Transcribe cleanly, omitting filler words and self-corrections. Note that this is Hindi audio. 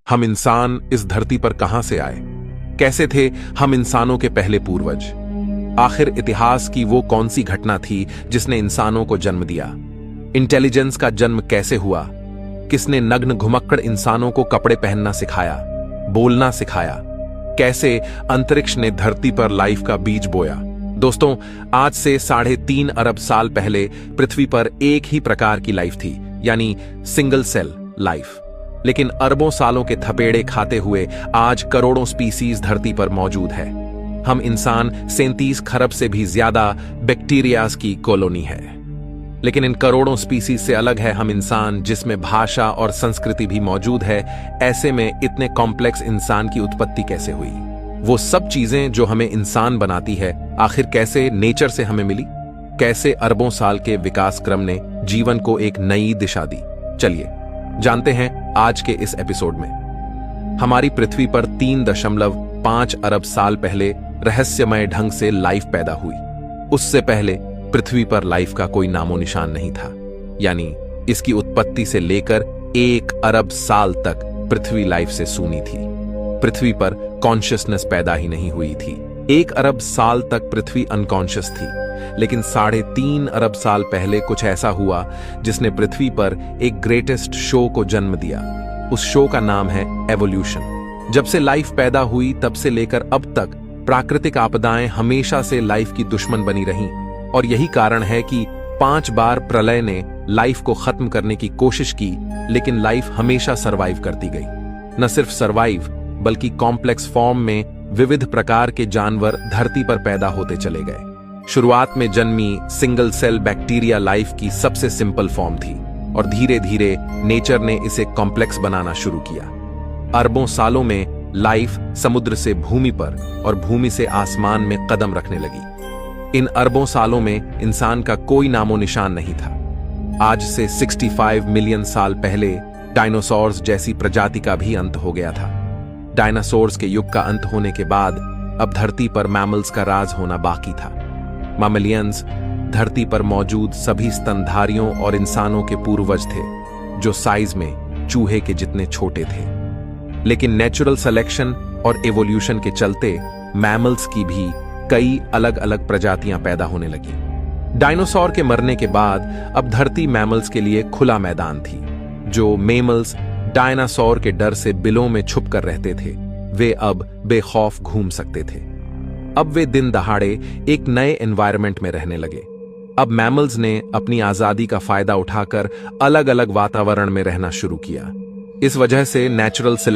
हम इंसान इस धरती पर कहां से आए? कैसे थे हम इंसानों के पहले पूर्वज? आखिर इतिहास की वो कौन सी घटना थी जिसने इंसानों को जन्म दिया? इंटेलिजेंस का जन्म कैसे हुआ? किसने नग्न घुमक्कड़ इंसानों को कपड़े पहनना सिखाया, बोलना सिखाया? कैसे अंतरिक्ष ने धरती पर लाइफ का बीज बोया? दोस्तों, आज से 3.5 अरब साल पहले पृथ्वी पर एक ही प्रकार की लाइफ थी, यानी सिंगल सेल लाइफ। लेकिन अरबों सालों के थपेड़े खाते हुए आज करोड़ों स्पीसीज धरती पर मौजूद है। हम इंसान 37 खरब से भी ज्यादा बैक्टीरियाज की कॉलोनी है। लेकिन इन करोड़ों स्पीसीज से अलग है हम इंसान, जिसमें भाषा और संस्कृति भी मौजूद है। ऐसे में इतने कॉम्प्लेक्स इंसान की उत्पत्ति कैसे हुई? वो सब चीजें जो हमें इंसान बनाती है, आखिर कैसे नेचर से हमें मिली? कैसे अरबों साल के विकास क्रम ने जीवन को एक नई दिशा दी? चलिए जानते हैं आज के इस एपिसोड में। हमारी पृथ्वी पर 3.5 अरब साल पहले रहस्यमय ढंग से लाइफ पैदा हुई। उससे पहले पृथ्वी पर लाइफ का कोई नामो निशान नहीं था, यानी इसकी उत्पत्ति से लेकर 1 अरब साल तक पृथ्वी लाइफ से सूनी थी। पृथ्वी पर कॉन्शियसनेस पैदा ही नहीं हुई थी। 1 अरब साल तक पृथ्वी अनकॉन्शियस थी, लेकिन 3.5 अरब साल पहले कुछ ऐसा हुआ जिसने पृथ्वी पर एक ग्रेटेस्ट शो को जन्म दिया। उस शो का नाम है एवोल्यूशन। जब से लाइफ पैदा हुई तब से लेकर अब तक प्राकृतिक आपदाएं हमेशा से लाइफ की दुश्मन बनी रहीं, और यही कारण है कि 5 बार प्रलय ने लाइफ को खत्म करने की कोशिश की, लेकिन लाइफ हमेशा सरवाइव करती गई। न सिर्फ सरवाइव, बल्कि कॉम्प्लेक्स फॉर्म में विविध प्रकार के जानवर धरती पर पैदा होते चले गए। शुरुआत में जन्मी सिंगल सेल बैक्टीरिया लाइफ की सबसे सिंपल फॉर्म थी, और धीरे धीरे नेचर ने इसे कॉम्प्लेक्स बनाना शुरू किया। अरबों सालों में लाइफ समुद्र से भूमि पर और भूमि से आसमान में कदम रखने लगी। इन अरबों सालों में इंसान का कोई नामो निशान नहीं था। आज से 65 मिलियन साल पहले डायनासोर्स जैसी प्रजाति का भी अंत हो गया था। डायनासोर्स के युग का अंत होने के बाद अब धरती पर मैमल्स का राज होना बाकी था। मैमलियंस धरती पर मौजूद सभी स्तनधारियों और इंसानों के पूर्वज थे, जो साइज में चूहे के जितने छोटे थे। लेकिन नेचुरल सिलेक्शन और एवोल्यूशन के चलते मैमल्स की भी कई अलग अलग प्रजातियां पैदा होने लगी। डायनासोर के मरने के बाद अब धरती मैमल्स के लिए खुला मैदान थी। जो मेमल्स डायनासोर के डर से बिलों में छुप कर रहते थे, वे अब बेखौफ घूम सकते थे। अब वे दिन दहाड़े एक नए एनवायरनमेंट में रहने लगे। अब मैमल्स ने अपनी आजादी का फायदा उठाकर अलग अलग वातावरण में रहना शुरू किया। इस वजह से नेचुरल